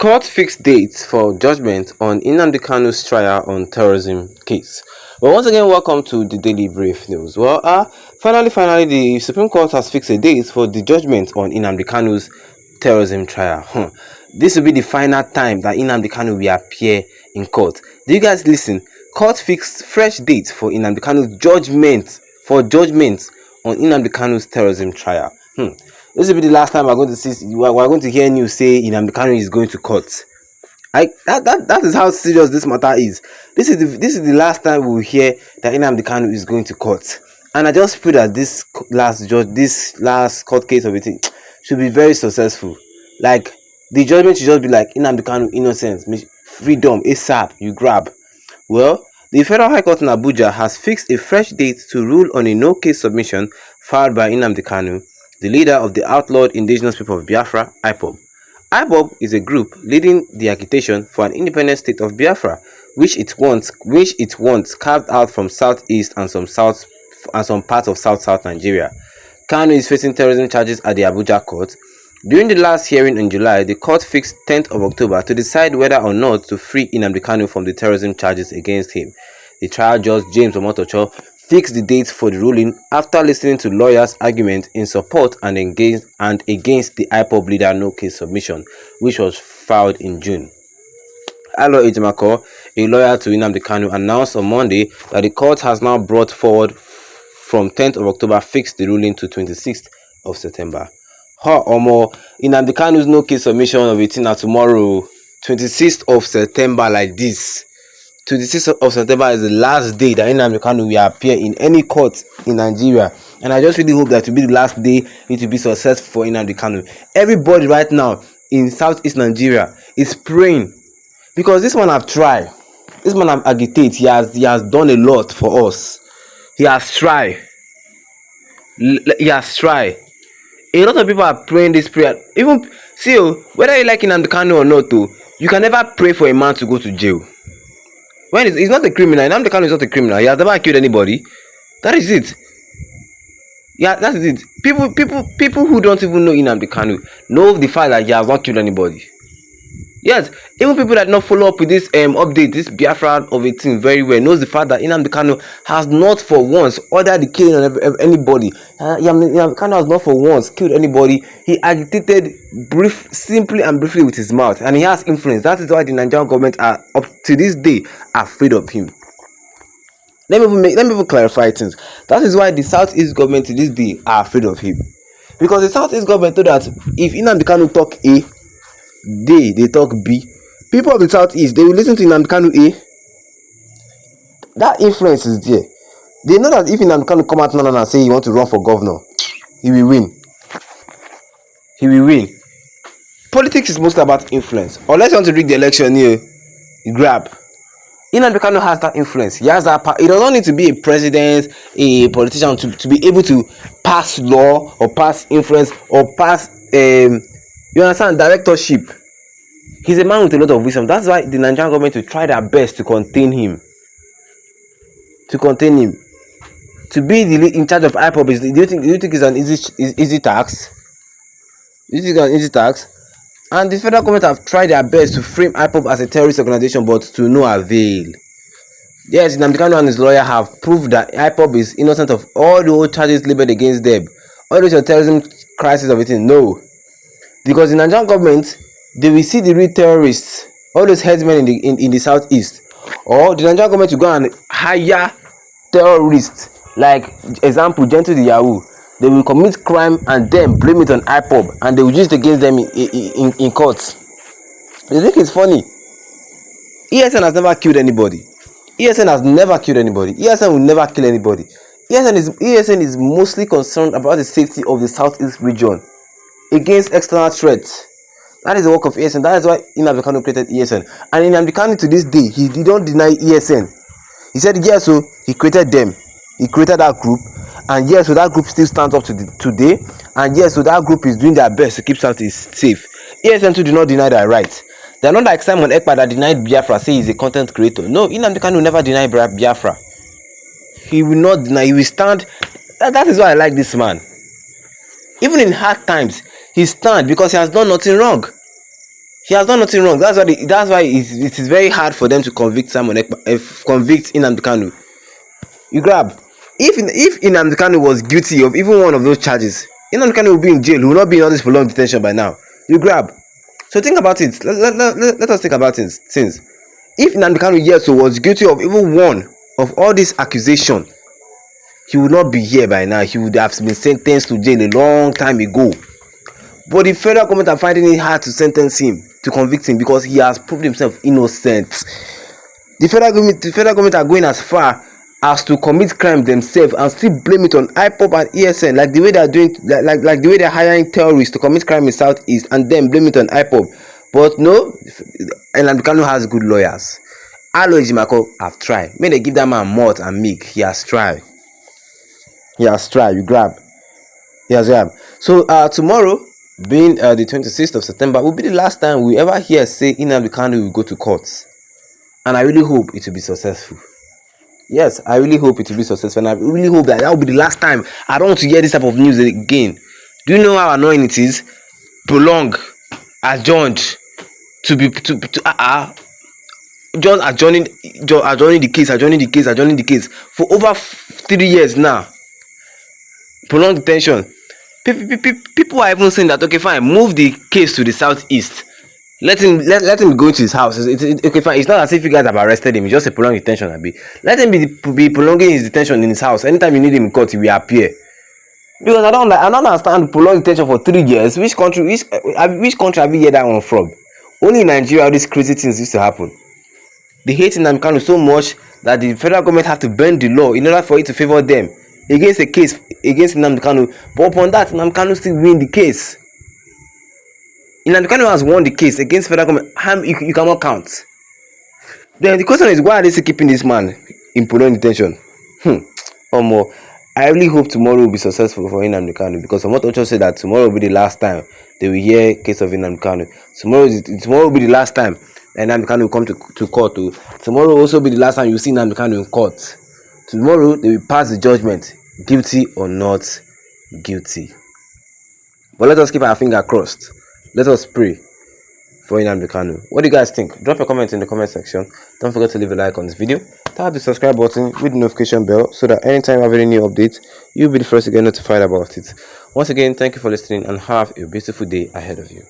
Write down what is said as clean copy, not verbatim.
Court fixed dates for judgment on Nnamdi Kanu's trial on terrorism case. Well, once again, welcome to the Daily Brief News. Well, finally, the Supreme Court has fixed a date for the judgment on Nnamdi Kanu's terrorism trial. This will be the final time that Nnamdi Kanu will appear in court. Do you guys listen? Court fixed fresh dates for Nnamdi Kanu's judgment on Nnamdi Kanu's terrorism trial. This will be the last time we're going to hear news say Nnamdi Kanu is going to court. That is how serious this matter is. This is the last time we will hear that Nnamdi Kanu is going to court. And I just pray that this last court case of it should be very successful. Like, the judgment should just be like, Nnamdi Kanu innocence, freedom, ASAP, you grab. Well, the Federal High Court in Abuja has fixed a fresh date to rule on a no-case submission filed by Nnamdi Kanu, the leader of the outlawed indigenous people of Biafra, IPOB. IPOB is a group leading the agitation for an independent state of Biafra, which it wants carved out from southeast and some parts of south Nigeria. Kanu is facing terrorism charges at the Abuja court. During the last hearing in July, the court fixed 10th of October to decide whether or not to free Nnamdi Kanu from the terrorism charges against him. The trial judge James Omotocho fixed the date for the ruling after listening to lawyers' argument in support and against the IPOB leader no-case submission, which was filed in June. Alo Ejimako, a lawyer to Nnamdi Kanu, announced on Monday that the court has now brought forward from 10th of October fixed the ruling to 26th of September. Nnamdi Kanu's no-case submission of it now tomorrow, 26th of September, like this. 26th of September is the last day that Nnamdi Kanu will appear in any court in Nigeria, and I just really hope that to be the last day it will be successful for Nnamdi Kanu. Everybody right now in southeast Nigeria is praying, because this man have tried, this man have agitated. He has done a lot for us. He has tried. A lot of people are praying this prayer. Even see, whether you like Nnamdi Kanu or not, you can never pray for a man to go to jail. When he's not a criminal, Nnamdi Kanu is not a criminal. He has never killed anybody. That is it. Yeah, that is it. People who don't even know Nnamdi Kanu know the fact that he has not killed anybody. Yes, even people that not follow up with this update, this Biafra of a thing very well, knows the fact that Nnamdi Kanu has not for once ordered the killing of anybody. Nnamdi Kanu has not for once killed anybody. He agitated simply and briefly with his mouth, and he has influence. That is why the Nigerian government are up to this day afraid of him. Let me even clarify things. That is why the Southeast government to this day are afraid of him, because the Southeast government know that if Nnamdi Kanu talk A, they talk B. People of the southeast, they will listen to Nnamdi Kanu A. That influence is there. They know that if Nnamdi Kanu come out now and say he want to run for governor, he will win. Politics is mostly about influence. Unless you want to rig the election here, you grab. Nnamdi Kanu has that influence. He has that power. He doesn't need to be a president, a politician to be able to pass law or pass influence or pass you understand, directorship. He's a man with a lot of wisdom. That's why the Nigerian government will try their best to contain him. To be in charge of IPOB, do you think it's an easy task? Do you think it's an easy task? And the federal government have tried their best to frame IPOB as a terrorist organization, but to no avail. Yes, Nnamdi Kanu and his lawyer have proved that IPOB is innocent of all the old charges labeled against them. All those terrorism crisis of it. No. Because the Nigerian government, they will see the real terrorists, all those headsmen in the southeast, or the Nigerian government to go and hire terrorists, like example Gentle the Yahoo. They will commit crime and then blame it on IPOB, and they will use it against them in courts. You think it's funny? ESN has never killed anybody. ESN will never kill anybody. ESN is mostly concerned about the safety of the southeast region against external threats. That is the work of ESN. That is why Nnamdi Kanu created ESN. And Nnamdi Kanu to this day, he don't deny ESN. He said yes, so he created them. He created that group, and yes, so that group still stands up to today. And yes, so that group is doing their best to keep Southeast safe. ESN too do not deny that right. They are not like Simon Ekpa that denied Biafra, say he's a content creator. No, Nnamdi Kanu will never deny Biafra. He will not deny. He will stand. That is why I like this man. Even in hard times, he stands because he has done nothing wrong. He has done nothing wrong. That's why it is very hard for them to convict Simon Ekpa, convict Nnamdi Kanu. You grab. If Nnamdi Kanu was guilty of even one of those charges, Nnamdi Kanu will be in jail. He will not be in all this prolonged detention by now. You grab. So think about it. Let us think about things. If Nnamdi Kanu, yes, so was guilty of even one of all these accusations, he would not be here by now. He would have been sentenced to jail a long time ago. But the federal government are finding it hard to sentence him, to convict him, because he has proved himself innocent. The federal government are going as far as to commit crime themselves and still blame it on IPOB and ESN, like the way they are doing, like the way they are hiring terrorists to commit crime in Southeast and then blame it on IPOB. But no, Nnamdi Kanu has good lawyers. Alo Ejimako have tried. May they give that man malt and milk. He has tried. You grab. He has tried. So tomorrow, being the 26th of September, will be the last time we ever hear say Nnamdi Kanu will go to court. And I really hope it will be successful. Yes, I really hope it will be successful, and I really hope that will be the last time. I don't want to hear this type of news again. Do you know how annoying it is? Prolong, adjourned, just adjourning the case for over 3 years now. Prolonged detention. People are even saying that, okay, fine, move the case to the Southeast. Let him go to his house. Okay, fine. It's not as if you guys have arrested him. It's just a prolonged detention. Let him be prolonging his detention in his house. Anytime you need him in court, he will appear. Because I don't understand prolonged detention for 3 years. Which country have you heard that one from? Only in Nigeria, all these crazy things used to happen. They hate Nnamdi Kanu so much that the federal government have to bend the law in order for it to favor them against a case against Nnamdi Kanu. But upon that, Nnamdi Kanu still win the case. Nnamdi Kanu has won the case against federal government. You cannot count. Then the question is, why are they still keeping this man in prolonged detention? Or more. I really hope tomorrow will be successful for Nnamdi Kanu, because Omoto Ocho said that tomorrow will be the last time they will hear case of Nnamdi Kanu. Tomorrow will be the last time Nnamdi Kanu will come to court. Tomorrow will also be the last time you see Nnamdi Kanu in court. Tomorrow they will pass the judgment, guilty or not guilty. But let us keep our finger crossed. Let us pray for Nnamdi Kanu. What do you guys think? Drop a comment in the comment section. Don't forget to leave a like on this video. Tap the subscribe button with the notification bell so that anytime I have any new updates, you'll be the first to get notified about it. Once again, thank you for listening and have a beautiful day ahead of you.